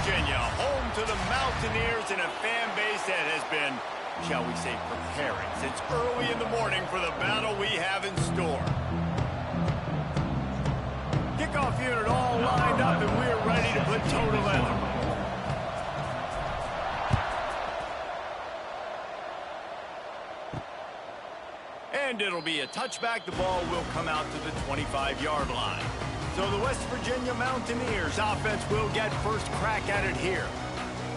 Virginia, home to the Mountaineers and a fan base that has been, shall we say, preparing since early in the morning for the battle we have in store. Kickoff unit all lined up, and we're ready to put toe to leather. And it'll be a touchback. The ball will come out to the 25-yard line. So the West Virginia Mountaineers offense will get first crack at it here.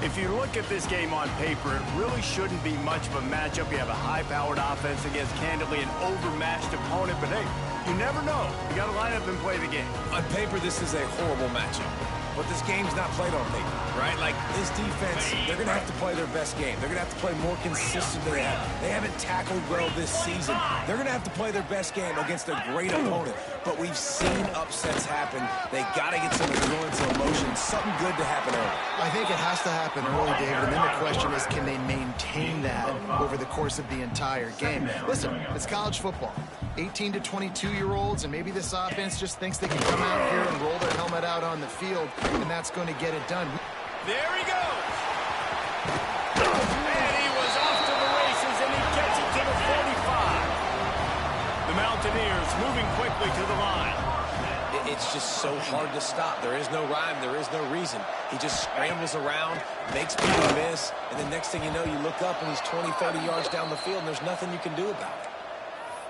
If you look at this game on paper, it really shouldn't be much of a matchup. You have a high-powered offense against, candidly, an overmatched opponent. But, hey, you never know. You got to line up and play the game. On paper, this is a horrible matchup. But this game's not played on paper, right? Like, this defense, they're going to have to play their best game. They're going to have to play more consistently. They haven't tackled well this season. They're going to have to play their best game against a great opponent. But we've seen upsets happen. They got to get some endurance and emotion, something good to happen early. I think it has to happen early, David, and then the question is, can they maintain that over the course of the entire game? Listen, it's college football. 18 to 22-year-olds, and maybe this offense just thinks they can come out here and roll their helmet out on the field, and that's going to get it done. There he goes. And he was off to the races, and he gets it to the 45. The Mountaineers moving quickly to the line. It's just so hard to stop. There is no rhyme. There is no reason. He just scrambles around, makes people miss, and the next thing you know, you look up, and he's 20, 30 yards down the field, and there's nothing you can do about it.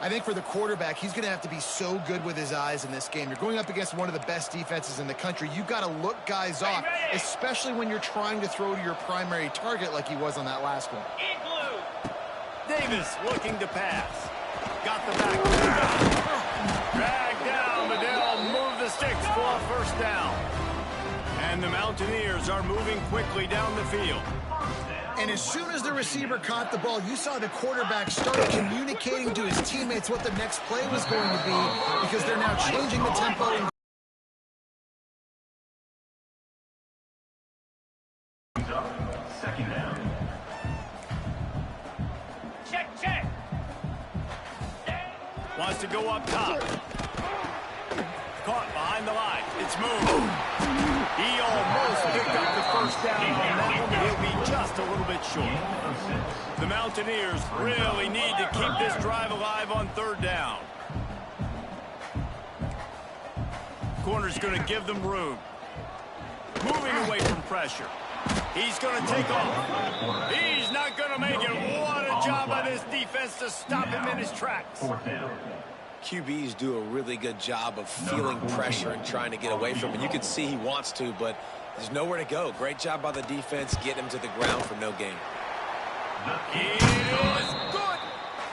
I think for the quarterback, he's going to have to be so good with his eyes in this game. You're going up against one of the best defenses in the country. You've got to look guys off, especially when you're trying to throw to your primary target like he was on that last one. Davis looking to pass. Got the back. Dragged down, but they'll move the sticks for a first down. And the Mountaineers are moving quickly down the field. And as soon as the receiver caught the ball, you saw the quarterback start communicating to his teammates what the next play was going to be, because they're now changing the tempo. Second down. Check. Wants to go up top. Caught behind the line. It's moved. He almost picked up the first down on that one, but he'll be just a little bit short. The Mountaineers really need to keep this drive alive on third down. Corner's going to give them room. Moving away from pressure. He's going to take off. He's not going to make it. What a job by this defense to stop him in his tracks. QBs do a really good job of feeling pressure and trying to get away from it. You can see he wants to, but there's nowhere to go. Great job by the defense getting him to the ground for no gain. It is good.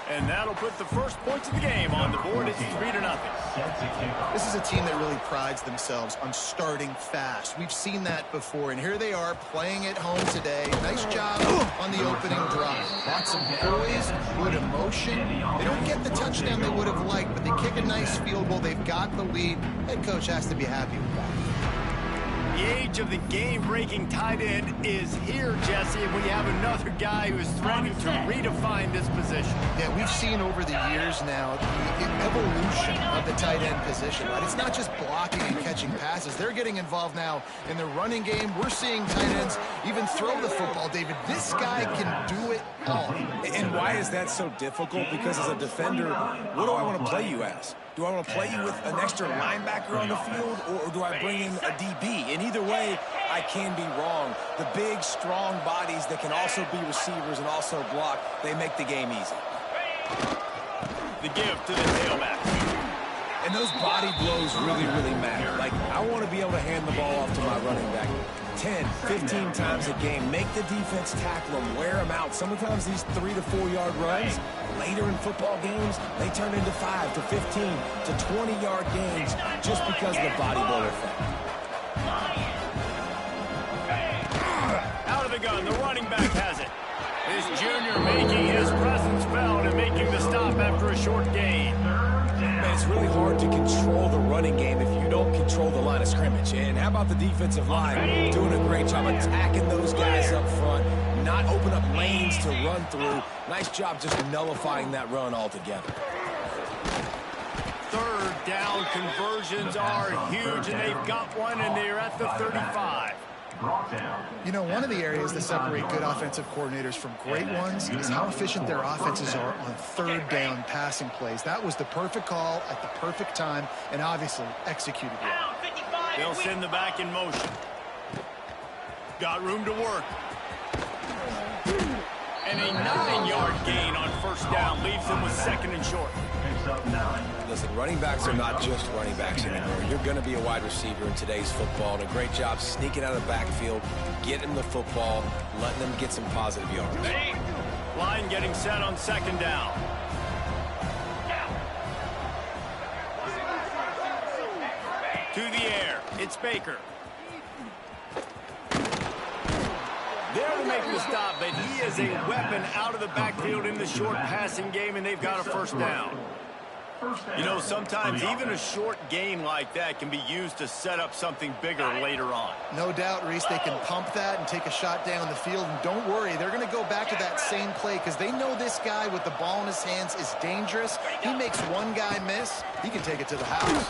And that'll put the first points of the game on the board. It's 3-0. This is a team that really prides themselves on starting fast. We've seen that before, and here they are playing at home today. Nice job on the opening drive. Lots of poise, good emotion. They don't get the touchdown they would have liked, but they kick a nice field goal. They've got the lead. Head coach has to be happy with that. The age of the game-breaking tight end is here, Jesse, and we have another guy who is threatening to redefine this position. Yeah, we've seen over the years now the evolution of the tight end position, right? It's not just blocking and catching passes. They're getting involved now in the running game. We're seeing tight ends even throw the football, David. This guy can do it all. And why is that so difficult? Because as a defender, what do I want to play you as? Do I want to play you with an extra linebacker on the field, or do I bring in a DB? And either way, I can be wrong. The big, strong bodies that can also be receivers and also block, they make the game easy. The give to the tailback. And those body blows really, really matter. Like, I want to be able to hand the ball off to my running back 10, 15 times a game. Make the defense tackle them, wear them out. Sometimes these 3 to 4 yard runs, later in football games, they turn into 5 to 15 to 20-yard gains just because of the body blow effect. Out of the gun, the running back has it. This junior making his presence felt and making the stop after a short gain. Man, it's really hard to control the running game if you don't control the line of scrimmage. And how about the defensive line doing a great job attacking those guys up front, not open up lanes to run through. Nice job just nullifying that run altogether. Third down conversions are huge, and they've got one, and they're at the 35. Brought down. You know, one of the areas that separate good offensive coordinators from great ones is how efficient their offenses are on third down passing plays. That was the perfect call at the perfect time and obviously executed well. They'll send the back in motion. Got room to work. And a 9-yard gain on first down leaves them with second and short. Picks up 9. Listen, running backs are not just running backs anymore. You're going to be a wide receiver in today's football. And a great job sneaking out of the backfield, getting the football, letting them get some positive yards. Line getting set on second down. To the air. It's Baker. There to make the stop, but he is a weapon out of the backfield in the short passing game, and they've got a first down. You know, sometimes even a short gain like that can be used to set up something bigger later on. No doubt, Reese, they can pump that and take a shot down the field. And don't worry, they're going to go back to that same play because they know this guy with the ball in his hands is dangerous. He makes one guy miss, he can take it to the house.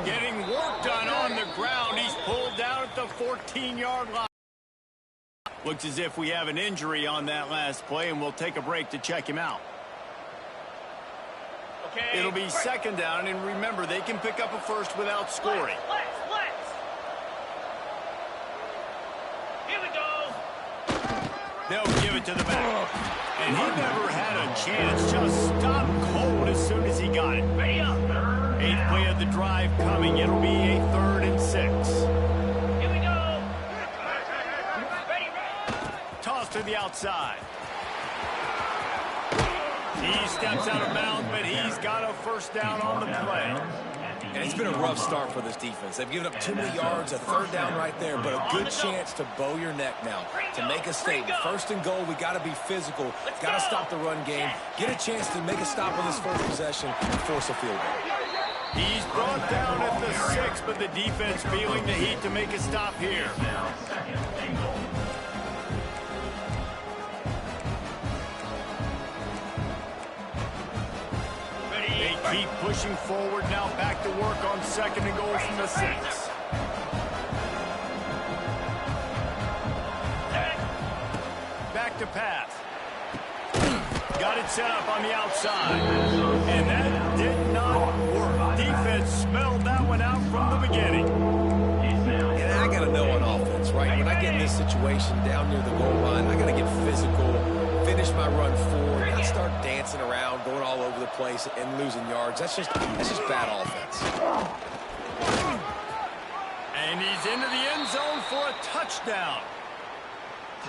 Getting work done on the ground. He's pulled down at the 14-yard line. Looks as if we have an injury on that last play, and we'll take a break to check him out. Okay. It'll be second down, and remember, they can pick up a first without scoring. Let's. Here we go. They'll give it to the back. And he never had a chance. Just stopped cold as soon as he got it. Ready up. 8th play of the drive coming. It'll be a 3rd and 6. Here we go. Ready. Toss to the outside. He steps out of bounds, but he's got a first down on the play. And it's been a rough start for this defense. They've given up too many yards, a third down right there, but a good chance to bow your neck now, to make a statement. First and goal, we got to be physical, got to stop the run game, get a chance to make a stop on this first possession and force a field goal. He's brought down at the 6, but the defense feeling the heat to make a stop here. Now, second and goal. They keep pushing forward now, back to work on second and goal from the 6. Back to pass. Got it set up on the outside. And that did not work. Defense smelled that one out from the beginning. And I got to know on offense, right? When I get in this situation down near the goal line, I got to get physical, finish my run forward, not start dancing around, going all over the place and losing yards. That's just bad offense. And he's into the end zone for a touchdown.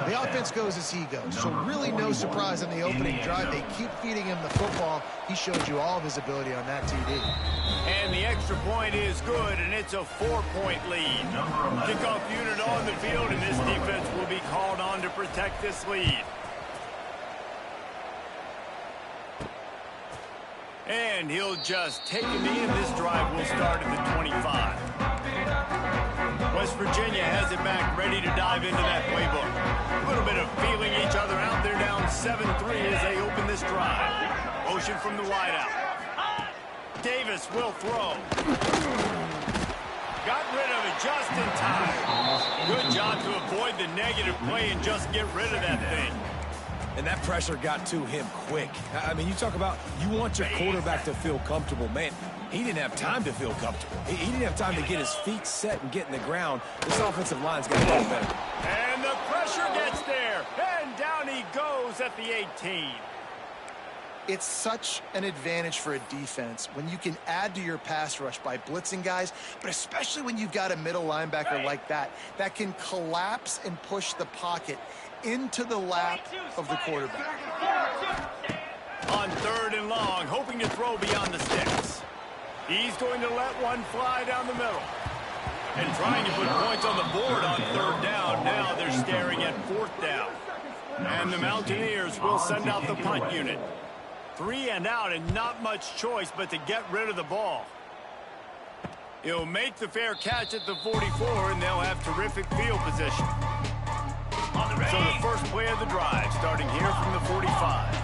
The offense goes as he goes, so really no surprise on the opening drive. They keep feeding him the football. He showed you all of his ability on that TD. And the extra point is good, and it's a 4-point lead. Kickoff unit on the field, and this defense will be called on to protect this lead. And he'll just take him in. This drive will start at the 25. West Virginia has it back, ready to dive into that playbook. A little bit of feeling each other out. They're down 7-3 as they open this drive. Motion from the wideout. Davis will throw. Got rid of it just in time. Good job to avoid the negative play and just get rid of that thing. And that pressure got to him quick. I mean, you talk about you want your quarterback to feel comfortable. Man, he didn't have time to feel comfortable. He didn't have time to get his feet set and get in the ground. This offensive line's got to get better. And the pressure gets there. And down he goes at the 18. It's such an advantage for a defense when you can add to your pass rush by blitzing guys, but especially when you've got a middle linebacker like that can collapse and push the pocket into the lap of the quarterback. On 3rd and long, hoping to throw beyond the sticks. He's going to let one fly down the middle. And trying to put points on the board on 3rd down. Now they're staring at 4th down. And the Mountaineers will send out the punt unit. 3 and out, and not much choice but to get rid of the ball. He'll make the fair catch at the 44, and they'll have terrific field position. So the first play of the drive, starting here from the 45.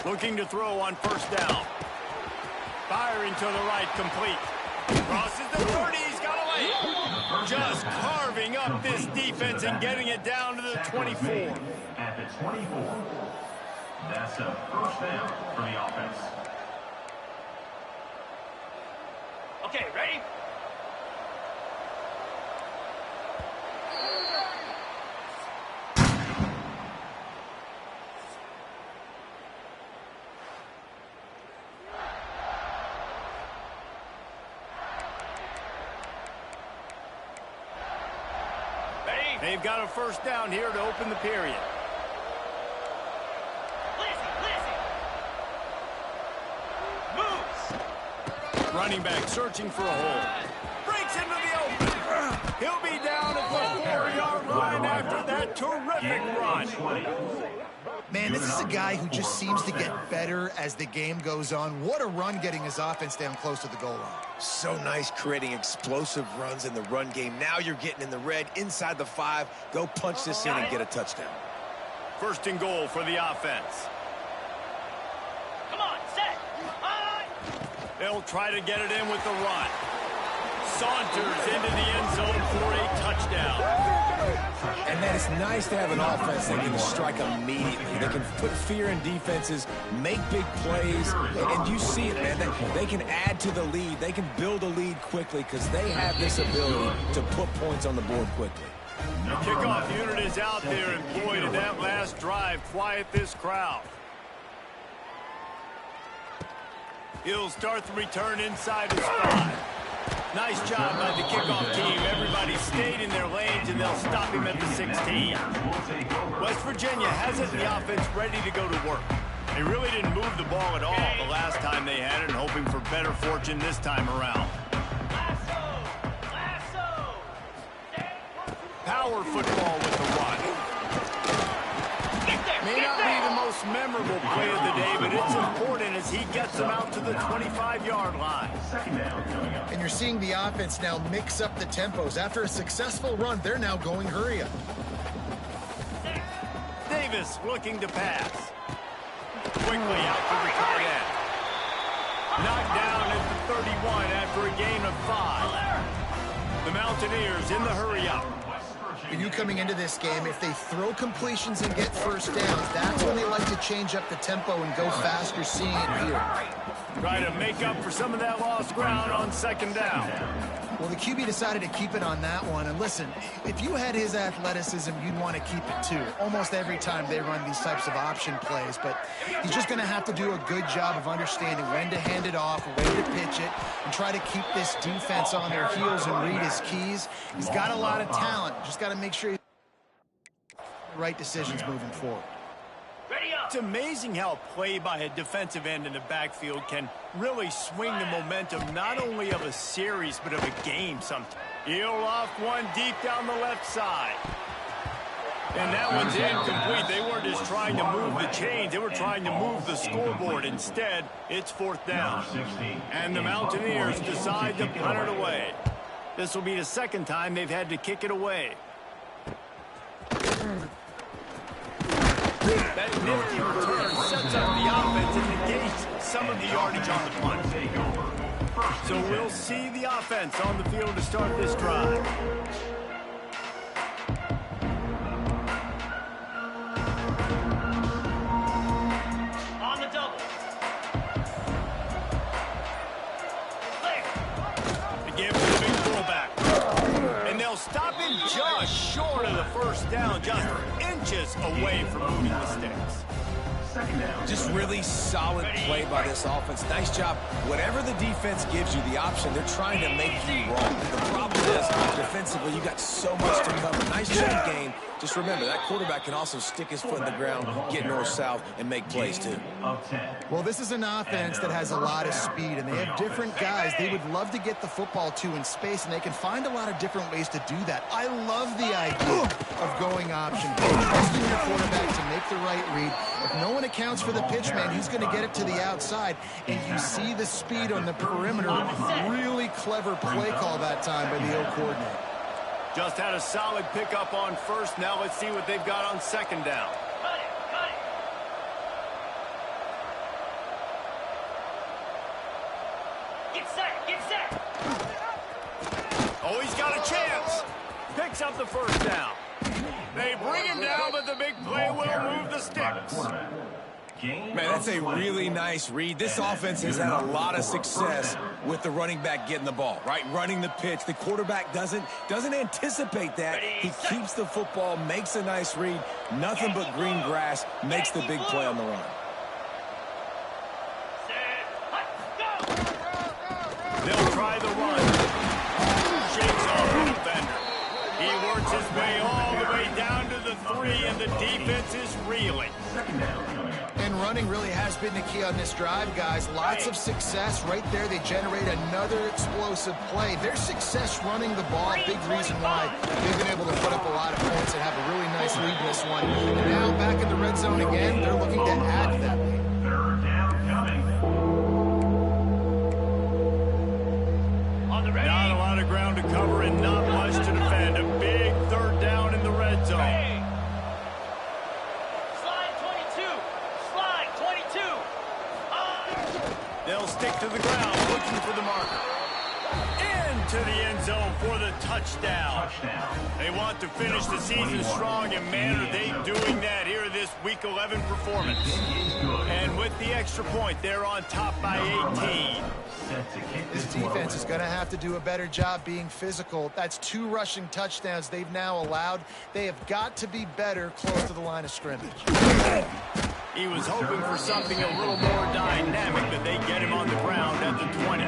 Looking to throw on 1st down. Firing to the right, complete. Crosses the 30, he's got a lane. Just carving up this defense and getting it down to the 24. At the 24. That's a first down for the offense. Okay, ready? They've got a first down here to open the period. Listen. Moves. Running back searching for a hole. Breaks into the open. He'll be down at the 4-yard line after that terrific run. Man, this is a guy who just seems to get better as the game goes on. What a run getting his offense down close to the goal line. So nice creating explosive runs in the run game. Now you're getting in the red inside the 5. Go punch this in and get a touchdown. First and goal for the offense. Come on, set. They'll try to get it in with the run. Saunters into the end zone for a touchdown. And man, it's nice to have an offense that can strike immediately. They can put fear in defenses, make big plays, and you see it, man. They can add to the lead. They can build a lead quickly because they have this ability to put points on the board quickly. The kickoff unit is out there employed in that last drive. Quiet this crowd. He'll start the return inside his 5. Nice job by the kickoff team. Everybody stayed in their lanes, and they'll stop him at the 16. West Virginia has it in the offense ready to go to work. They really didn't move the ball at all the last time they had it, and hoping for better fortune this time around. Lasso. Power football with the run. May not be the most memorable play of the day, but it's important as he gets them out to the 25-yard line. And you're seeing the offense now mix up the tempos. After a successful run, they're now going hurry up. Davis looking to pass. Quickly out to the tight end. Knocked down at the 31 after a gain of 5. The Mountaineers in the hurry up. And you coming into this game, if they throw completions and get first downs, that's when they like to change up the tempo and go fast. You're seeing it here. Try to make up for some of that lost ground on second down. Well, the QB decided to keep it on that one. And listen, if you had his athleticism, you'd want to keep it too. Almost every time they run these types of option plays. But he's just going to have to do a good job of understanding when to hand it off, when to pitch it, and try to keep this defense on their heels and read his keys. He's got a lot of talent. Just got to make sure he makes the right decisions moving forward. It's amazing how play by a defensive end in the backfield can really swing the momentum not only of a series but of a game sometimes. He'll off one deep down the left side. And that one's incomplete. They weren't just trying to move the chains. They were trying to move the scoreboard. Instead, it's fourth down. And the Mountaineers decide to punt it away. This will be the second time they've had to kick it away. That nifty return sets up the offense and negates some of the yardage on the punt. So we'll see the offense on the field to start this drive. On the double. The give to the big fullback. And they'll stop him just short of the first down, just inches away from moving the sticks. Just really solid play by this offense. Nice job. Whatever the defense gives you the option, they're trying to make you wrong. The problem is, defensively, you got so much to cover. Nice jump game. Just remember, that quarterback can also stick his foot in the ground, get north-south, and make plays, too. Well, this is an offense that has a lot of speed, and they have different guys they would love to get the football to in space, and they can find a lot of different ways to do that. I love the idea of going option, trusting your quarterback to make the right read. If no one accounts for the pitch, man, he's going to get it to the outside, and you see the speed on the perimeter. Really clever play call that time by the O coordinator. Just had a solid pickup on first. Now let's see what they've got on second down. Cut it. Get set. Oh, he's got a chance. Picks up the first down. They bring him down, but the big play will move the sticks. Man, that's a really nice read. This offense has had a lot of success with the running back getting the ball, right? Running the pitch. The quarterback doesn't anticipate that. He keeps the football, makes a nice read. Nothing but green grass, makes the big play on the run. They'll try the run. Shakes off the defender. He works his way all the way down to the 3, and the defense is reeling. And running really has been the key on this drive, guys. Lots of success right there. They generate another explosive play. Their success running the ball, big reason why they've been able to put up a lot of points and have a really nice lead in this one. And now back in the red zone again, they're looking to add to that lead. Third down coming. On the ready. Not a lot of ground to cover and not much to defend. A big third down in the red zone. They'll stick to the ground, looking for the marker. Into the end zone for the touchdown. They want to finish the season strong, and man, are they doing that here this Week 11 performance. And with the extra point, they're on top by 18. This defense is going to have to do a better job being physical. That's 2 rushing touchdowns they've now allowed. They have got to be better close to the line of scrimmage. He was hoping for something a little more dynamic, but they get him on the ground at the 20.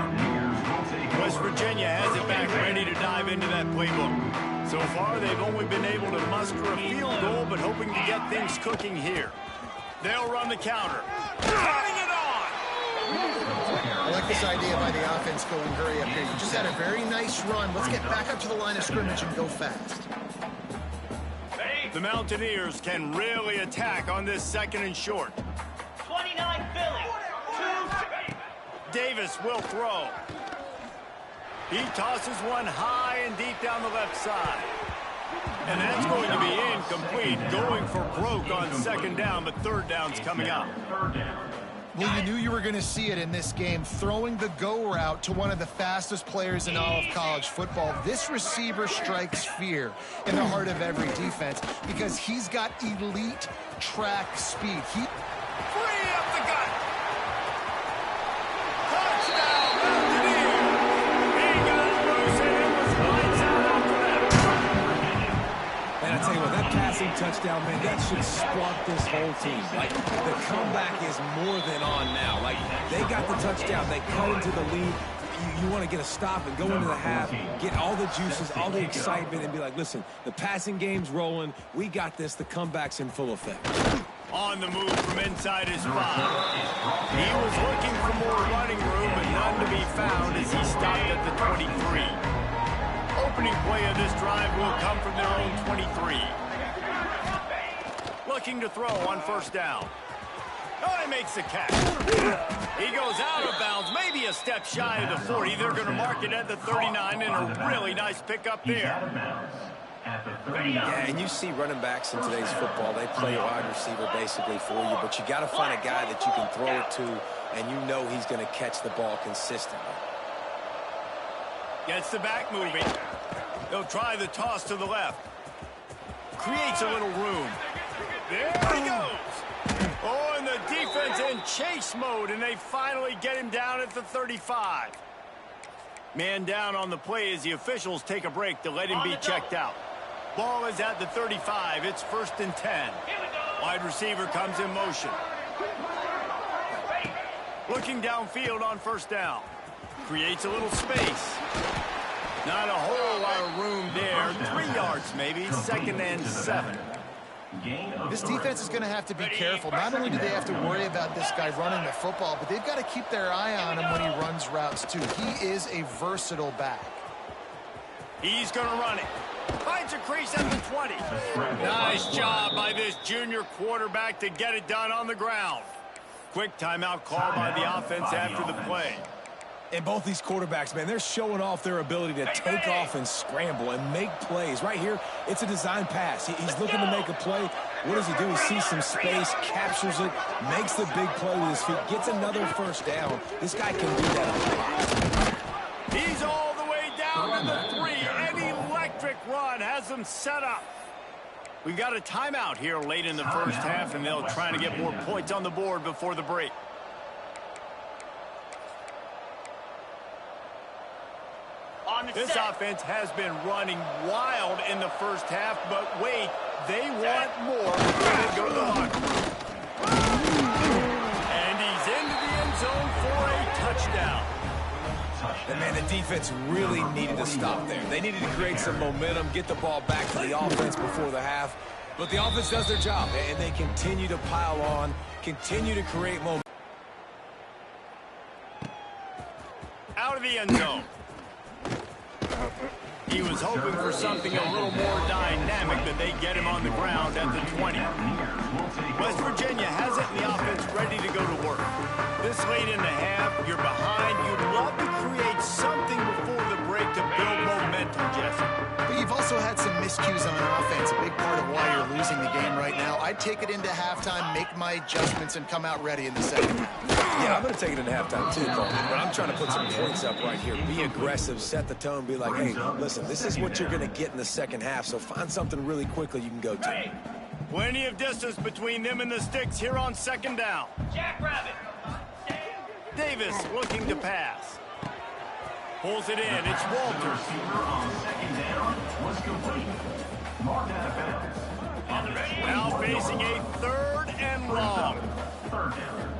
West Virginia has it back, ready to dive into that playbook. So far, they've only been able to muster a field goal, but hoping to get things cooking here. They'll run the counter. Running it on! I like this idea by the offense going hurry up here. You just had a very nice run. Let's get back up to the line of scrimmage and go fast. The Mountaineers can really attack on this 2nd and short. 29 Philly. 2. Davis will throw. He tosses one high and deep down the left side. And that's going to be incomplete. Going for broke on 2nd down, but 3rd down's coming up. Well, you knew you were going to see it in this game, throwing the go route to one of the fastest players in all of college football. This receiver strikes fear in the heart of every defense because he's got elite track speed. Free up the gut. Touchdown, Mountaineers. He got loose and it was lights out after that. And I tell you what, that passing touchdown, man, that should spark this whole team. Like, the comeback is more than on now. Like, they got the touchdown. They cut into the lead. You want to get a stop and go into the half, get all the juices, all the excitement, and be like, listen, the passing game's rolling. We got this. The comeback's in full effect. On the move from inside his spot. He was looking for more running room, but none to be found as he stopped at the 23. Opening play of this drive will come from their own 23. Looking to throw on 1st down. Oh, he makes the catch. He goes out of bounds, maybe a step shy of the 40. They're going to mark it at the 39, and a really nice pickup there. Yeah, and you see running backs in today's football, they play a wide receiver basically for you, but you got to find a guy that you can throw it to, and you know he's going to catch the ball consistently. Gets the back moving. They'll try the toss to the left. Creates a little room. There he goes. Oh, and the defense in chase mode, and they finally get him down at the 35. Man down on the play as the officials take a break to let him be checked out. Ball is at the 35. It's 1st and 10. Wide receiver comes in motion. Looking downfield on 1st down. Creates a little space. Not a whole lot of room there. 3 yards maybe. 2nd and 7. This defense is going to have to be careful. Not only do they have to worry about this guy running the football, but they've got to keep their eye on him when he runs routes too. He is a versatile back. He's going to run it. Finds a crease at the 20. Nice job by this junior quarterback to get it done on the ground. Quick timeout call by the offense after the play. And both these quarterbacks, man, they're showing off their ability to take off and scramble and make plays. Right here, it's a design pass. He's looking to make a play. What does he do? He sees some space, captures it, makes the big play with his feet, gets another 1st down. This guy can do that a lot. He's all run has them set up. We've got a timeout here late in the first half, and they'll try to get more points on the board before the break. This offense has been running wild in the first half, but wait, they want more when they go to the locker room. And he's into the end zone for a touchdown. And man, the defense really needed to stop there. They needed to create some momentum, get the ball back to the offense before the half. But the offense does their job, and they continue to pile on, continue to create momentum. Out of the end zone. He was hoping for something a little more dynamic, but they get him on the ground at the 20. West Virginia has it in the offense ready to go to work. This late in the half, you're behind. You'd love to create something before the break to build momentum, Jesse. But you've also had some miscues on offense, a big part of why you're losing the game right now. I'd take it into halftime, make my adjustments, and come out ready in the second. Yeah, I'm going to take it into halftime too, Coleman. But I'm trying to put some points up right here. Be aggressive, set the tone, be like, hey, listen, this is what you're going to get in the second half, so find something really quickly you can go to. Plenty of distance between them and the sticks here on second down. Jackrabbit. Davis looking to pass. Pulls it in. It's Walters. Receiver on second down was complete. Marked out of bounds. On the ready. Now facing a third and long. Third down.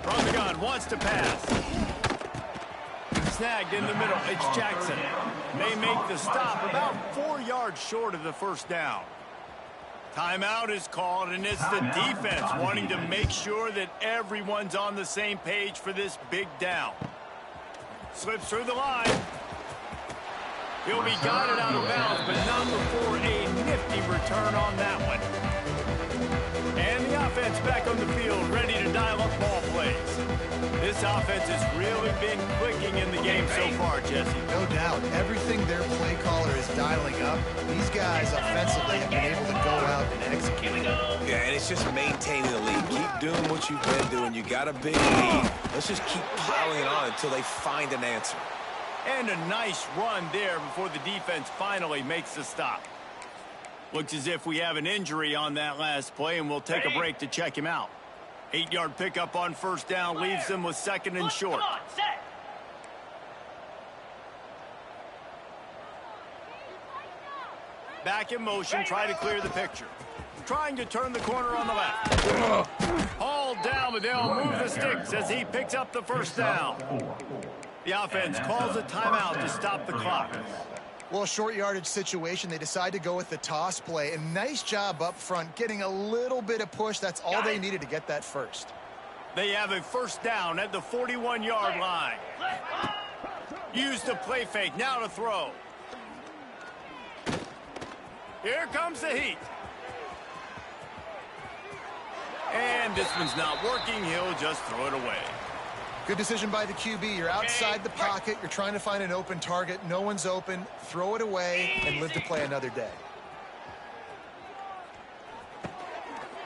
From the gun, wants to pass. Snagged in the middle. It's Jackson. They make the stop about 4 yards short of the first down. Timeout is called, and it's the defense wanting to make sure that everyone's on the same page for this big down. Slips through the line. He'll be guided out of bounds, but not before a nifty return on that one. And the offense back on the field, ready to dial up ball plays. This offense has really been clicking in the game so far, Jesse. No doubt. Everything their play caller is dialing up, these guys offensively have been able to go out and execute. Yeah, and it's just maintaining the lead. Keep doing what you've been doing. You got a big lead. Let's just keep piling it on until they find an answer. And a nice run there before the defense finally makes the stop. Looks as if we have an injury on that last play, and we'll take a break to check him out. 8-yard pickup on first down leaves them with second and short. Come on, set. Back in motion, try to clear the picture. Trying to turn the corner on the left. Hauled down, but they'll move the sticks as he picks up the first down. The offense calls a timeout to stop the clock. Well, a short yardage situation, they decide to go with the toss play. And nice job up front, getting a little bit of push. That's all they needed to get that first. They have a first down at the 41-yard line. Use the play fake, now to throw. Here comes the heat. And this one's not working. He'll just throw it away. Good decision by the QB. You're outside the pocket. You're trying to find an open target. No one's open. Throw it away and live to play another day.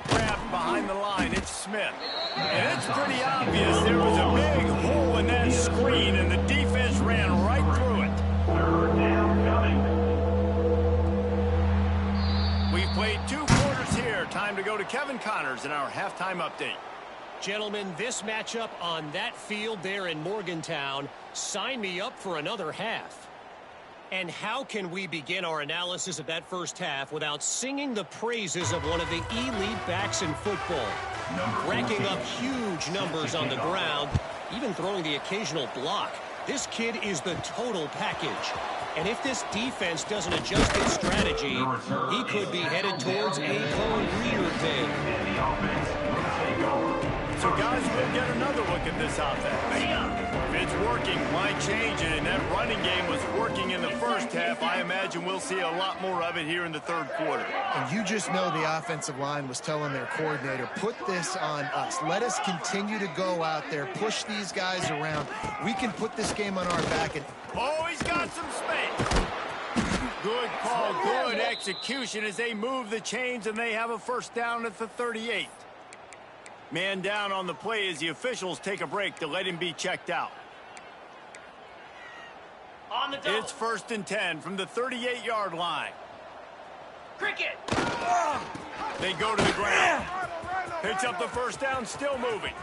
Grabbed behind the line. It's Smith. And it's pretty obvious there was a big hole in that screen, and the defense ran right through it. Third down coming. We've played 2 quarters here. Time to go to Kevin Connors in our halftime update. Gentlemen, this matchup on that field there in Morgantown, sign me up for another half. And how can we begin our analysis of that first half without singing the praises of one of the elite backs in football? Racking up huge numbers on the ground, even throwing the occasional block. This kid is the total package. And if this defense doesn't adjust its strategy, he could be headed towards a career day. So guys, we'll get another look at this offense. If it's working, why change it? And that running game was working in the first half. I imagine we'll see a lot more of it here in the third quarter. And you just know the offensive line was telling their coordinator, put this on us. Let us continue to go out there, push these guys around. We can put this game on our back. And oh, he's got some space. Good call, good execution as they move the chains, and they have a first down at the 38. Man down on the play as the officials take a break to let him be checked out. On the double. It's 1st and 10 from the 38-yard line. Cricket. They go to the ground. Picks up the first down, still moving.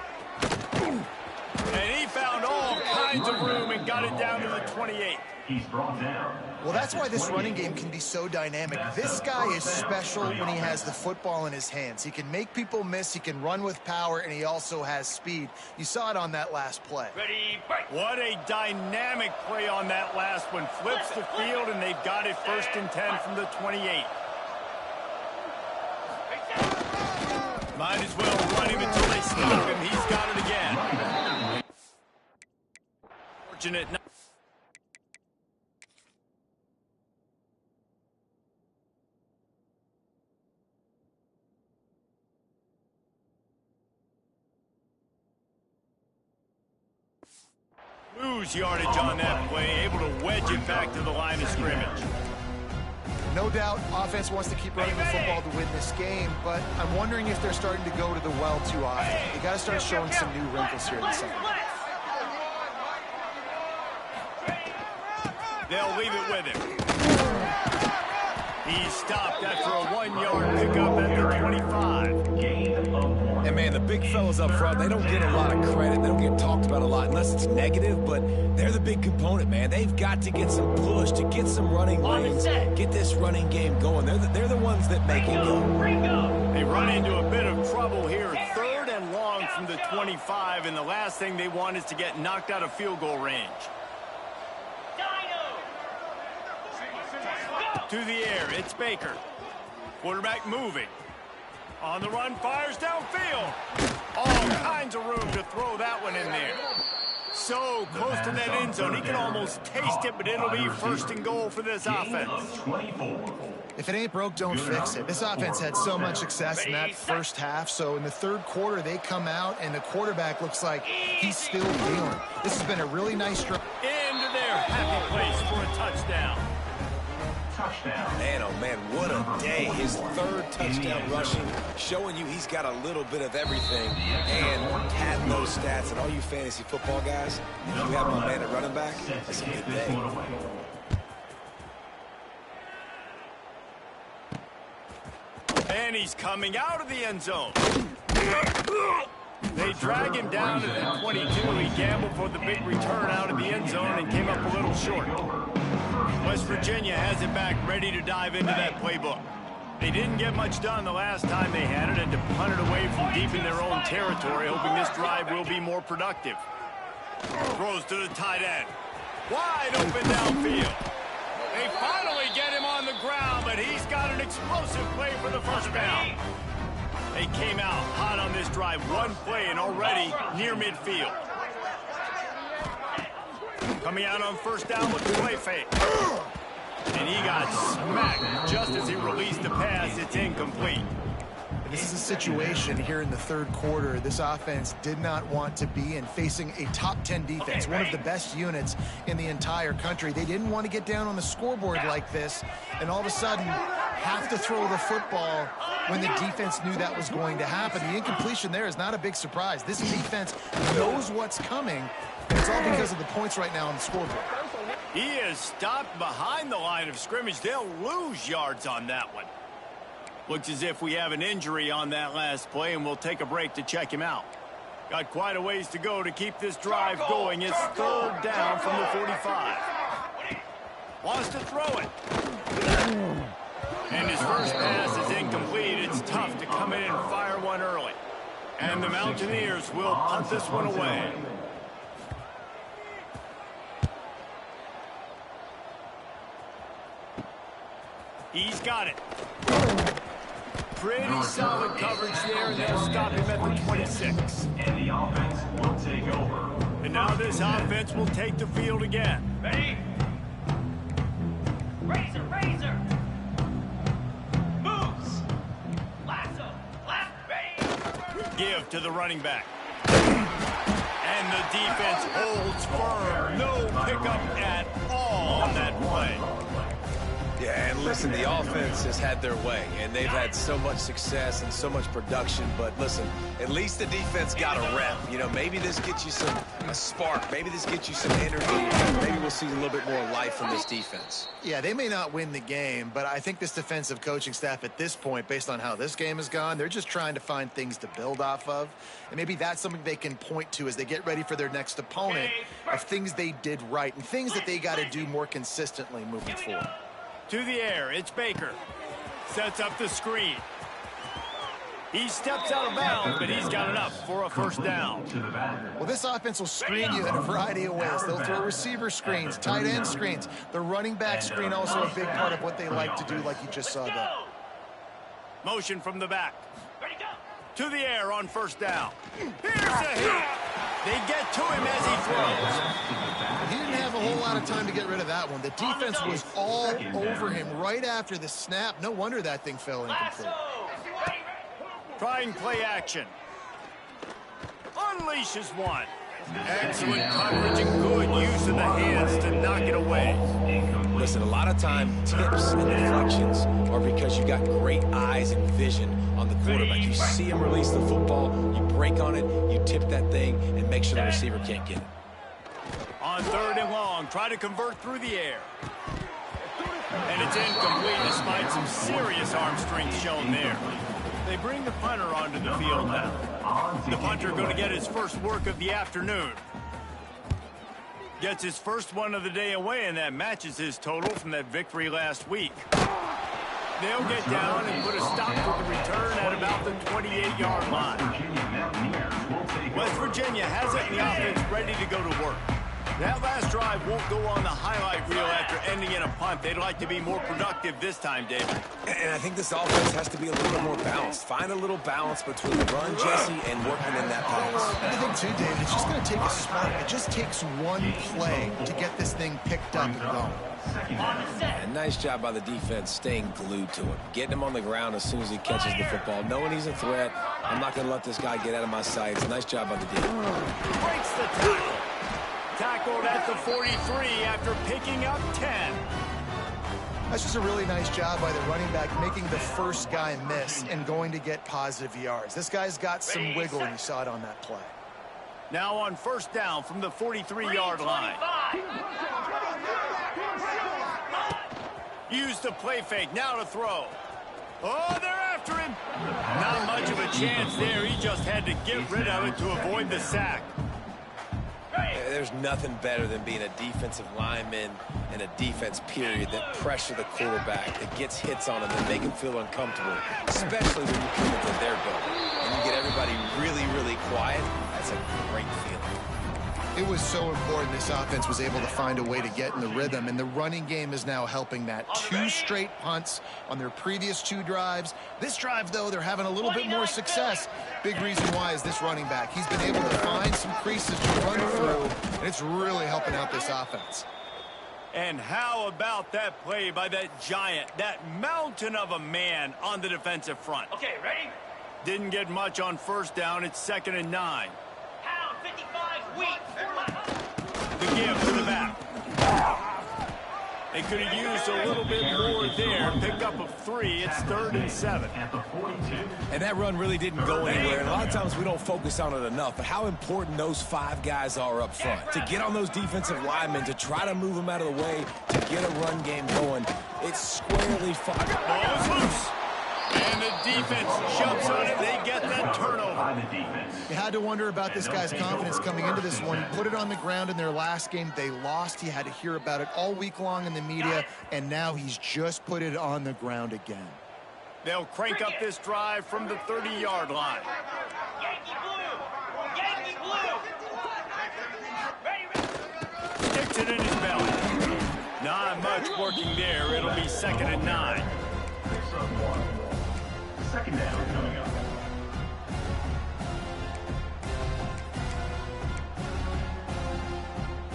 And he found all kinds of room and got it down to the 28. He's brought down. Well, that's why this running game can be so dynamic. This guy is special when he has the football in his hands. He can make people miss, he can run with power, and he also has speed. You saw it on that last play. Ready, break. What a dynamic play on that last one. Flips the field, and they've got it 1st and 10 from the 28. Might as well run him until they stop him. He's got it again. Fortunate not. Lose yardage on that play, able to wedge it back to the line of scrimmage. No doubt, offense wants to keep running the football to win this game, but I'm wondering if they're starting to go to the well too often. They got to start showing some new wrinkles here this season. They'll leave it with him. He's stopped after a 1-yard pickup at the 25. Gain of 1. And, man, the big fellas up front, they don't get a lot of credit. They don't get talked about a lot unless it's negative, but they're the big component, man. They've got to get some push, to get some running lanes, get this running game going. They're the ones that make it go. They run into a bit of trouble here. 3rd and long from the 25, and the last thing they want is to get knocked out of field goal range. To the air, it's Baker. Quarterback moving. On the run, fires downfield. All kinds of room to throw that one in there. So close to that end zone, he can almost taste it, but it'll be 1st and goal for this offense. 24. If it ain't broke, don't fix it. This offense had so much success in that first half, so in the 3rd quarter, they come out, and the quarterback looks like he's still dealing. This has been a really nice drive. Into their happy place for a touchdown. Touchdown. Man, oh, man, what a day. His 3rd touchdown rushing, showing you he's got a little bit of everything and had those stats. And all you fantasy football guys, if you have my man at running back, that's a good day. And he's coming out of the end zone. They drag him down to the 22. He gambled for the big return out of the end zone and came up a little short. West Virginia has it back, ready to dive into that playbook. They didn't get much done the last time they had it, and to punt it away from deep in their own territory, hoping this drive will be more productive. Throws to the tight end. Wide open downfield. They finally get him on the ground, but he's got an explosive play for the first down. They came out hot on this drive. One play and already near midfield. Coming out on 1st down with the play fake. And he got smacked just as he released the pass. It's incomplete. This is a situation here in the 3rd quarter this offense did not want to be in, facing a top 10 defense, one of the best units in the entire country. They didn't want to get down on the scoreboard like this, and all of a sudden have to throw the football when the defense knew that was going to happen. The incompletion there is not a big surprise. This defense knows what's coming, and it's all because of the points right now on the scoreboard. He is stopped behind the line of scrimmage. They'll lose yards on that one. Looks as if we have an injury on that last play, and we'll take a break to check him out. Got quite a ways to go to keep this drive going. It's 3rd down from the 45. Wants to throw it. And his first pass is incomplete. It's tough to come in and fire one early. And the Mountaineers will punt this one away. He's got it. Pretty solid coverage there, and they'll stop him at the 26. And the offense will take over. And now this offense will take the field again. Ready? Razor, razor. Moves. Lasso. Left, ready. Give to the running back. And the defense holds firm. No pickup at all on that play. Yeah, and listen, the offense has had their way, and they've had so much success and so much production. But listen, at least the defense got a rep. You know, maybe this gets you a spark. Maybe this gets you some energy. Maybe we'll see a little bit more life from this defense. Yeah, they may not win the game, but I think this defensive coaching staff at this point, based on how this game has gone, they're just trying to find things to build off of. And maybe that's something they can point to as they get ready for their next opponent of things they did right and things that they got to do more consistently moving forward. To the air, it's Baker. Sets up the screen. He steps out of bounds, but he's got enough for a first down. Well, this offense will screen you in a variety of ways. They'll throw receiver screens, tight end screens. The running back screen also a big part of what they like to do, like you just saw there. Motion from the back. To the air on first down. Here's a hit. They get to him as he throws. He didn't have a whole lot of time to get rid of that one. The defense was all over him right after the snap. No wonder that thing fell incomplete. Trying play action. Unleashes one. Excellent coverage and good use of the hands to knock it away. Listen, a lot of time tips and deflections are because you got great eyes and vision on the quarterback. You see him release the football, you break on it, you tip that thing, and make sure the receiver can't get it. On third and long, try to convert through the air. And it's incomplete despite some serious arm strength shown there. They bring the punter onto the field now. The punter going to get his first work of the afternoon. Gets his first one of the day away, and that matches his total from that victory last week. They'll get down and put a stop to the return at about the 28-yard line. West Virginia has it, and the offense ready to go to work. That last drive won't go on the highlight reel after ending in a punt. They'd like to be more productive this time, David. And I think this offense has to be a little bit more balanced. Find a little balance between the run, Jesse, and working in that pass. I think, too, David, it's just going to take a spark. It just takes one play to get this thing picked up and going. And nice job by the defense staying glued to him. Getting him on the ground as soon as he catches the football. Knowing he's a threat, I'm not going to let this guy get out of my sights. Nice job by the defense. Breaks the tackle. Tackled at the 43 after picking up 10. That's just a really nice job by the running back, making the first guy miss and going to get positive yards. This guy's got some wiggle, and you saw it on that play. Now on first down from the 43-yard line. Use the play fake, now to throw. Oh, they're after him. Not much of a chance there. He just had to get rid of it to avoid the sack. There's nothing better than being a defensive lineman and a defense period that pressure the quarterback, that gets hits on him, that make him feel uncomfortable, especially when you come into their building and you get everybody really, really quiet. That's a great feeling. It was so important this offense was able to find a way to get in the rhythm, and the running game is now helping that. 2 straight punts on their previous 2 drives. This drive, though, they're having a little bit more success. Big reason why is this running back. He's been able to find some creases to run through, and it's really helping out this offense. And how about that play by that giant, that mountain of a man on the defensive front? Okay, ready? Didn't get much on first down. It's 2nd and 9. Pound 55 weak. The give to the back. They could have used a little bit more there. Pick up of 3. It's 3rd and 7. And that run really didn't go anywhere. And a lot of times we don't focus on it enough. But how important those 5 guys are up front. To get on those defensive linemen, to try to move them out of the way, to get a run game going. It's squarely fought. Ball is loose. And the defense jumps on it. They get that turnover. You had to wonder about this guy's confidence coming into this one. He put it on the ground in their last game. They lost. He had to hear about it all week long in the media, and now he's just put it on the ground again. They'll crank up this drive from the 30-yard line. Yankee blue. Yankee blue. Ready. Sticks it in his belly. Not much working there. It'll be 2nd and 9. 2nd down coming up.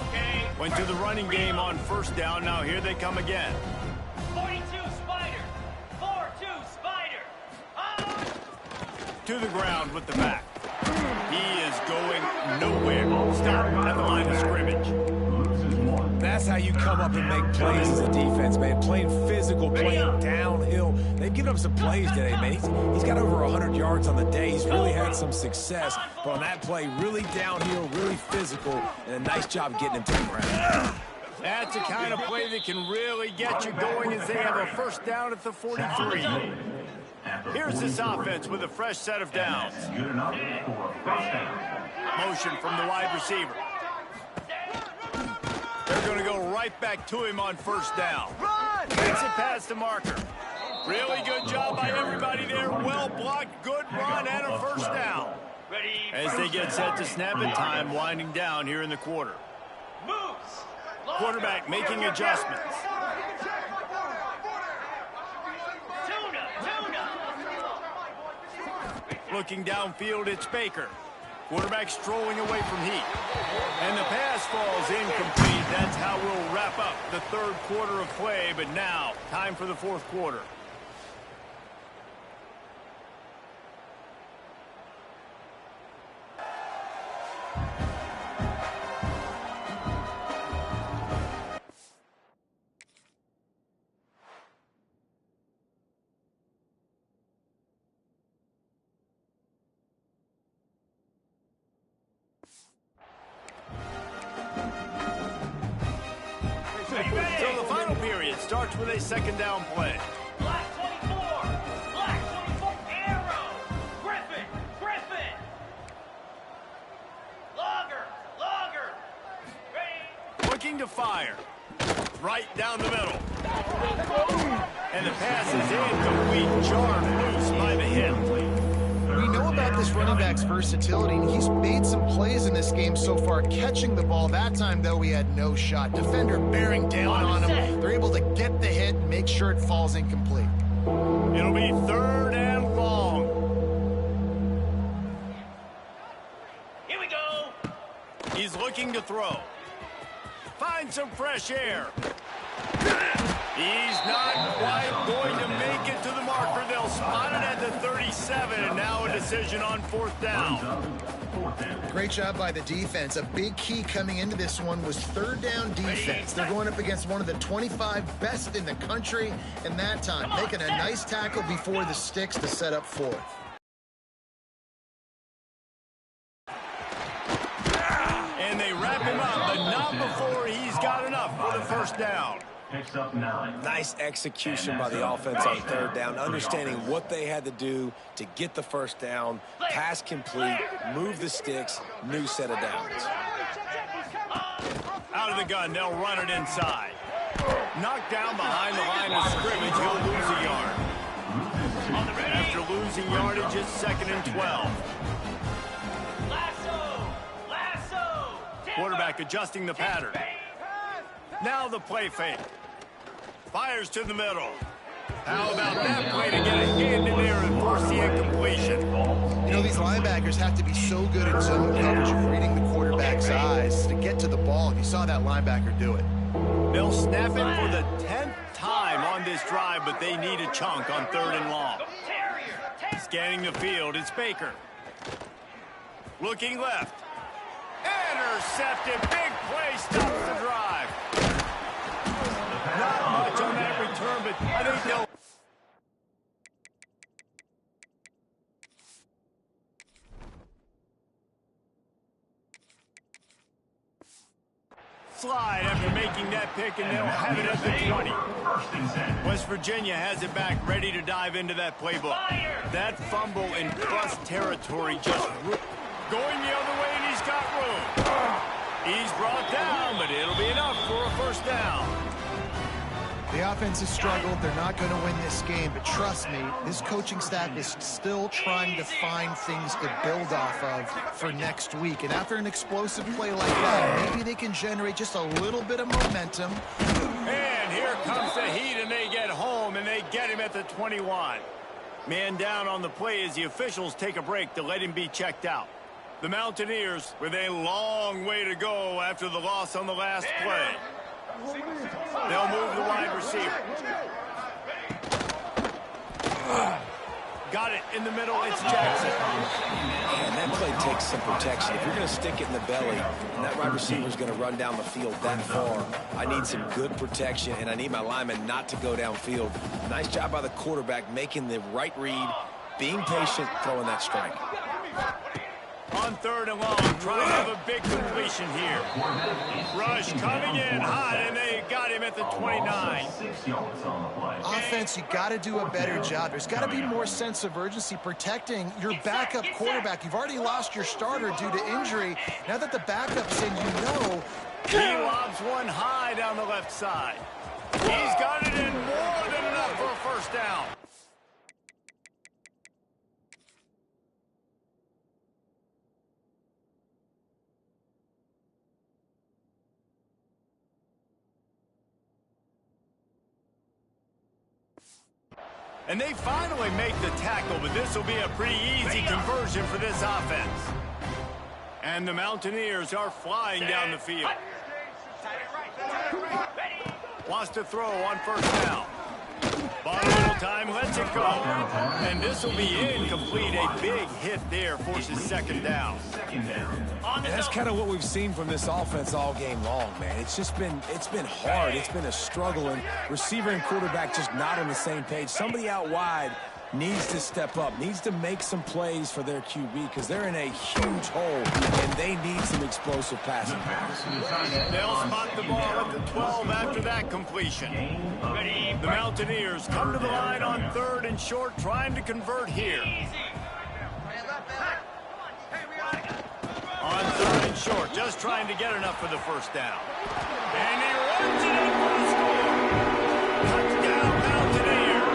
Okay. Went to the running game on first down. Now here they come again. 42 Spider. 4-2 Spider. To the ground with the back. He is going nowhere. Stop at the line of scrimmage. Loses That's how you come up and make plays as a defense, man. Playing physical, playing downhill. They've given him some plays today, man. He's got over 100 yards on the day. He's really had some success. But on that play, really downhill, really physical, and a nice job getting him to the ground. That's the kind of play that can really get you going as they have a first down at the 43. Here's this offense with a fresh set of downs. Good enough for first down. Motion from the wide receiver. They're going to go right back to him on first down. Gets it past the marker. Really good job by everybody there. Well blocked, good run, and a first down. As they get set to snap it, time winding down here in the quarter. Quarterback making adjustments. Looking downfield, it's Baker. Quarterback strolling away from heat. And the pass falls incomplete. That's how we'll wrap up the third quarter of play. But now, time for the fourth quarter. So the final period starts with a second down play. Black 24. Black 24. Arrow. Griffin. Longer. Ready. Looking to fire. Right down the middle. And the pass is incomplete. Jarred loose by the hip. We know about this running back's versatility, and he's made some plays in this game so far, catching the ball. That time, though, he had no shot. Defender bearing down on him. They're able to get the hit and make sure it falls incomplete. It'll be third and long. Here we go. He's looking to throw. Find some fresh air. He's not quite going to make it to the marker. They'll spot it at the 37, and now a decision on fourth down. Great job by the defense. A big key coming into this one was third down defense. They're going up against one of the 25 best in the country, and that time making a nice tackle before the sticks to set up fourth. And they wrap him up, but not before he's got enough for the first down. Picks up 9. Nice execution by the offense on third down, understanding what they had to do to get the first down, pass complete, move the sticks, new set of downs. Out of the gun, they'll run it inside. Knocked down behind the line of scrimmage, he'll lose a yard. After losing yardage, it's second and 12. Lasso. Quarterback adjusting the pattern. Now the play fake. Fires to the middle. How about that play to get a hand in there and force the incompletion? You know, these linebackers have to be so good in zone coverage of reading the quarterback's eyes to get to the ball. And you saw that linebacker do it. They'll snap it for the 10th time on this drive, but they need a chunk on third and long. Scanning the field, it's Baker. Looking left. Intercepted. Big play stops the drive. Not much on that return, but I think they'll... Slide after making that pick, and they'll have it at the 20. West Virginia has it back, ready to dive into that playbook. That fumble in plus territory just going the other way, and he's got room. He's brought down, but it'll be enough for a first down. The offense has struggled. They're not going to win this game, but trust me, this coaching staff is still trying to find things to build off of for next week. And after an explosive play like that, maybe they can generate just a little bit of momentum. And here comes the heat, and they get home, and they get him at the 21. Man down on the play as the officials take a break to let him be checked out. The Mountaineers with a long way to go after the loss on the last play. They'll move the wide receiver. Got it in the middle. It's Jackson. And that play takes some protection. If you're going to stick it in the belly and that wide receiver is going to run down the field that far, I need some good protection, and I need my lineman not to go downfield. Nice job by the quarterback making the right read, being patient, throwing that strike. On 3rd and long, trying to have a big completion here. Rush coming in hot, and they got him at the 29. Offense, you got to do a better job. There's got to be more sense of urgency protecting your backup quarterback. You've already lost your starter due to injury. Now that the backup's in, you know. He lobs one high down the left side. He's got it in more than enough for a first down. And they finally make the tackle, but this will be a pretty easy conversion for this offense. And the Mountaineers are flying down the field. Wants to throw on 1st down. Ball a little time, lets it go. And this will be incomplete. A big hit there forces 2nd down. And that's kind of what we've seen from this offense all game long, man. It's been hard. It's been a struggle, and receiver and quarterback just not on the same page. Somebody out wide needs to step up, needs to make some plays for their QB because they're in a huge hole, and they need some explosive passing. They'll spot the ball at the 12 after that completion. The Mountaineers come to the line on 3rd and short, trying to convert here. On 3rd and short, just trying to get enough for the first down. And he runs it in for the score. Touchdown, Mountaineers.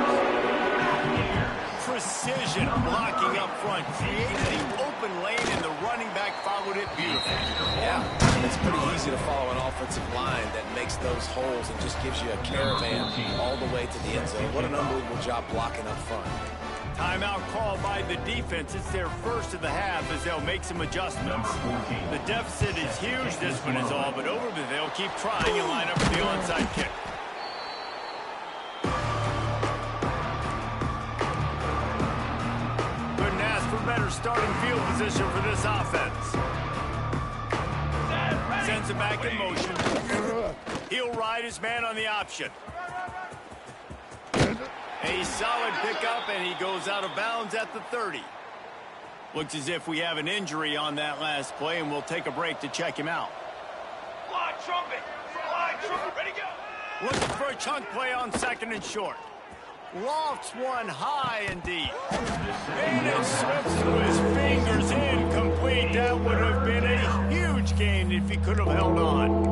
Precision blocking up front, created an open lane, and the running back followed it beautifully. Yeah, it's pretty easy to follow an offensive line that makes those holes and just gives you a caravan all the way to the end zone. What an unbelievable job blocking up front. Timeout called by the defense. It's their first of the half as they'll make some adjustments. The deficit is huge. This one is all but over, but they'll keep trying and line up for the onside kick. Couldn't ask for better starting field position for this offense. Sends it back in motion. He'll ride his man on the option. A solid pickup, and he goes out of bounds at the 30. Looks as if we have an injury on that last play, and we'll take a break to check him out. Fly trumpet! Fly trumpet! Ready, go! Looking for a chunk play on 2nd and short. Lofts one high and deep. And it slips through his fingers, incomplete. That would have been a huge gain if he could have held on.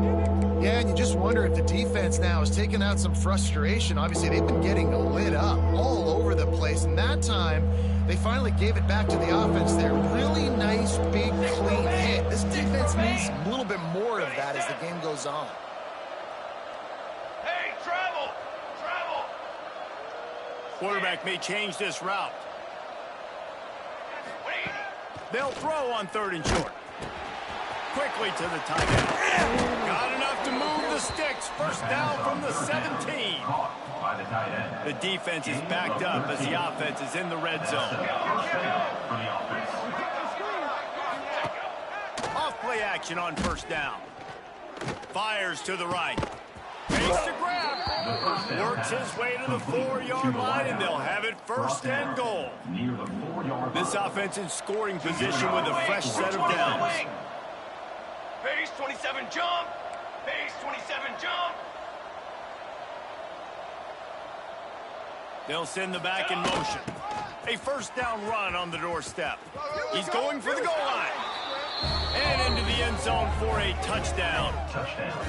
Yeah, and you just wonder if the defense now is taking out some frustration. Obviously, they've been getting lit up all over the place. And that time, they finally gave it back to the offense there. Really nice, big, clean hit. This defense needs a little bit more of that as the game goes on. Hey, travel! Travel! Quarterback may change this route. They'll throw on 3rd and short. Quickly to the tight end. Got enough to move the sticks. First down from the 17. The defense is backed up as the offense is in the red zone. Off play action on 1st down. Fires to the right. Makes the grab. Works his way to the 4-yard line, and they'll have it 1st and goal. This offense in scoring position with a fresh set of downs. Pace 27 jump. Pace 27 jump. They'll send the back in motion. A 1st down run on the doorstep. He's going for the goal line. And into the end zone for a touchdown.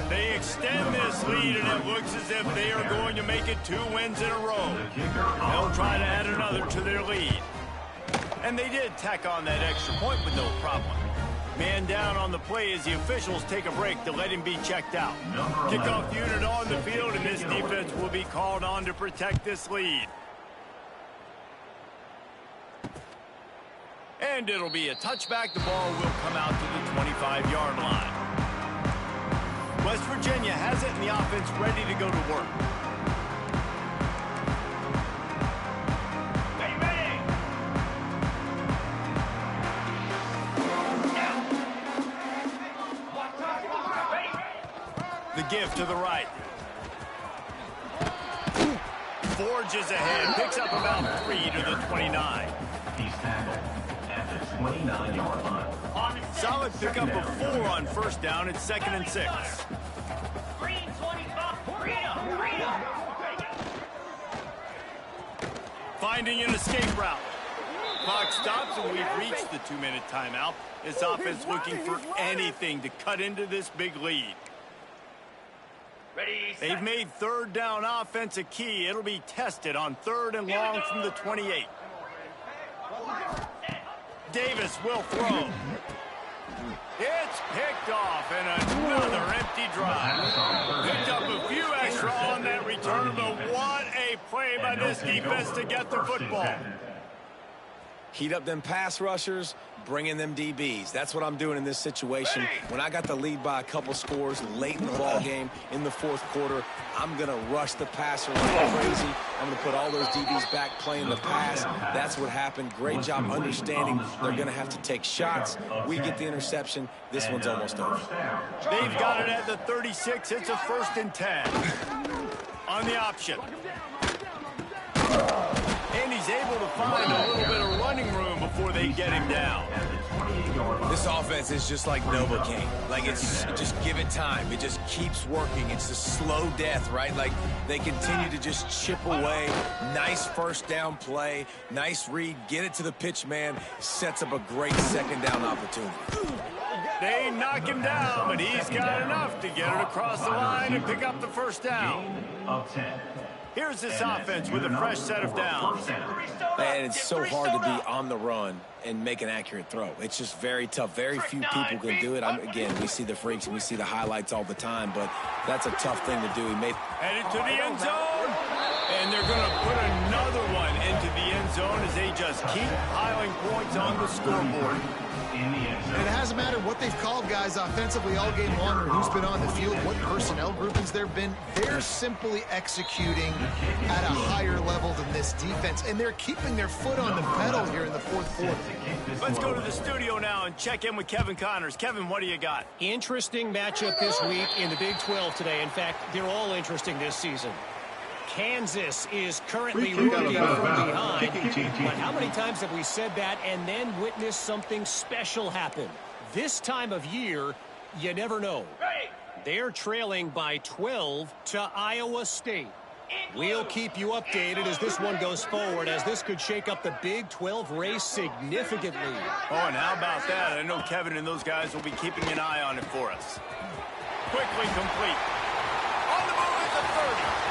They extend this lead, and it looks as if they are going to make it 2 wins in a row. They'll try to add another to their lead. And they did tack on that extra point with no problem. Man down on the play as the officials take a break to let him be checked out. Kickoff unit on the field, and this defense will be called on to protect this lead. And it'll be a touchback. The ball will come out to the 25-yard line. West Virginia has it, and the offense ready to go to work. Hey, ready! The give to the right. Forges ahead. Picks up about 3 to the 29. He's tackled at the 29-yard line. Solid pickup of 4 on first down. It's 2nd and 6. Green 25. Green. Finding an escape route. Clock stops and we've reached the 2-minute timeout. This offense looking for anything to cut into this big lead. Ready, They've made third down offense a key. It'll be tested on 3rd and long from the 28. Davis will throw. It's picked off and another empty drive. Picked up a few extra on that return, but what a play by this defense to get the football. Heat up them pass rushers, bring in them DBs. That's what I'm doing in this situation. When I got the lead by a couple scores late in the ball game in the 4th quarter, I'm going to rush the passer like crazy. I'm going to put all those DBs back playing the pass. That's what happened. Great job understanding they're going to have to take shots. We get the interception. This one's almost over. They've got it at the 36. It's a 1st and 10. On the option. And he's able to find a little bit of running room before they get him down. This offense is just like Novocaine. Like, it's just give it time. It just keeps working. It's a slow death, right? Like, they continue to just chip away. Nice first down play. Nice read. Get it to the pitch man. Sets up a great 2nd down opportunity. They knock him down, but he's got enough to get it across the line and pick up the 1st down. Here's this offense with a fresh set of downs. And it's so hard to be on the run and make an accurate throw. It's just very tough. Very few people can do it. Again, we see the freaks and we see the highlights all the time, but that's a tough thing to do. He made Headed to the end zone, and they're going to put another one into the end zone as they just keep piling points on the scoreboard. And it hasn't mattered what they've called guys offensively all game long or who's been on the field, what personnel groupings there have been. They're simply executing at a higher level than this defense, and they're keeping their foot on the pedal here in the 4th quarter. Let's go to the studio now and check in with Kevin Connors. Kevin, what do you got? Interesting matchup this week in the Big 12 today. In fact, they're all interesting this season. Kansas is currently working from behind, but how many times have we said that and then witnessed something special happen? This time of year, you never know. They're trailing by 12 to Iowa State. We'll keep you updated as this one goes forward, as this could shake up the Big 12 race significantly. Oh, and how about that? I know Kevin and those guys will be keeping an eye on it for us. Quickly complete. On the move at the 30.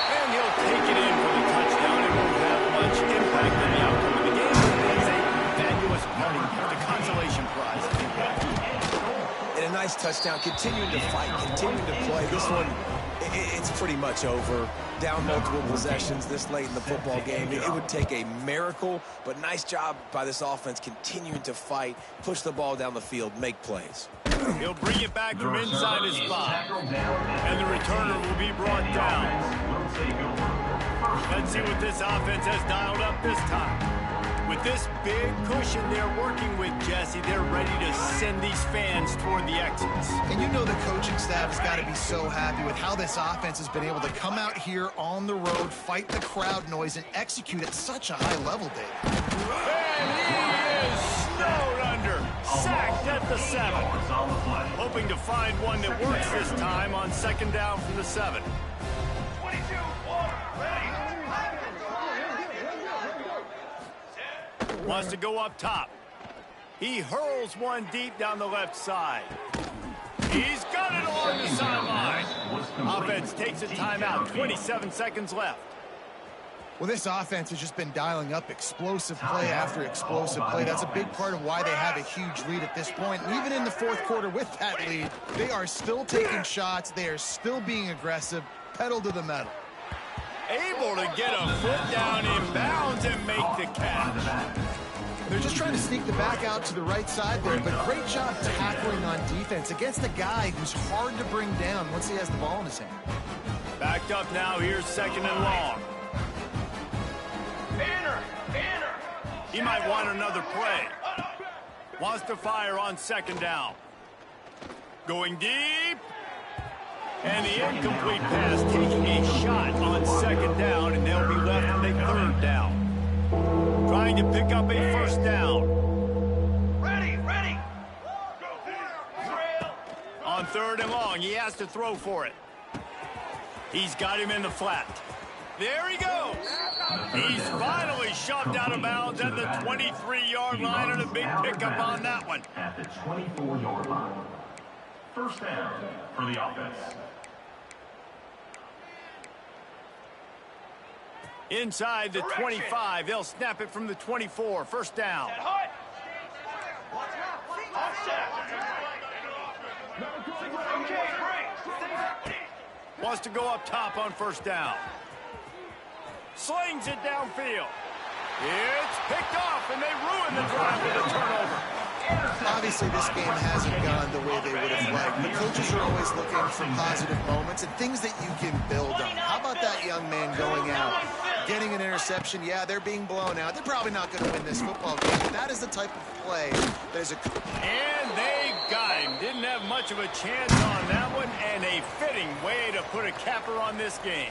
And he'll take it in for the touchdown. It won't have much impact on the outcome of the game. It is a fabulous party. The consolation prize. and a nice touchdown. Continuing to fight, continuing to play. This one, it's pretty much over. Down multiple possessions this late in the football game. It would take a miracle, but nice job by this offense continuing to fight, push the ball down the field, make plays. He'll bring it back from inside his spot. And the returner will be brought down. Let's see what this offense has dialed up this time. With this big cushion they're working with, Jesse, they're ready to send these fans toward the exits. And you know the coaching staff has got to be so happy with how this offense has been able to come out here on the road, fight the crowd noise, and execute at such a high level, Dave. And he is snowed under, sacked at the 7. Hoping to find one that works this time on second down from the 7. 22, water, ready. Wants to go up top. He hurls one deep down the left side. He's got it along the sideline. Offense takes a timeout. 27 seconds left. Well, this offense has just been dialing up explosive play after explosive play. That's a big part of why they have a huge lead at this point. And even in the fourth quarter with that lead, they are still taking shots. They are still being aggressive, pedal to the metal. Able to get a foot down in bounds and make the catch. They're just trying to sneak the back out to the right side there, but great job tackling on defense against a guy who's hard to bring down once he has the ball in his hand. Backed up now. Here's second and long. Banner. He might want another play. Wants to fire on second down. Going deep. And the incomplete pass taking a shot on second down, and they'll be left with a third down. Trying to pick up a first down. Ready, ready. Trail. On third and long, he has to throw for it. He's got him in the flat. There he goes. He's finally shoved out of bounds at the 23-yard line, and a big pickup on that one. At the 24-yard line. First down for the offense. Inside the 25, they'll snap it from the 24. First down. Hut. Offset. Okay, break. Wants to go up top on first down. Slings it downfield. It's picked off, and they ruin the drive with a turnover. Obviously, this game hasn't gone the way they would have liked. The coaches are always looking for positive moments and things that you can build on. How about that young man going out, getting an interception? Yeah, they're being blown out. They're probably not going to win this football game. That is the type of play that is a... And they got him. Didn't have much of a chance on that one, and a fitting way to put a capper on this game.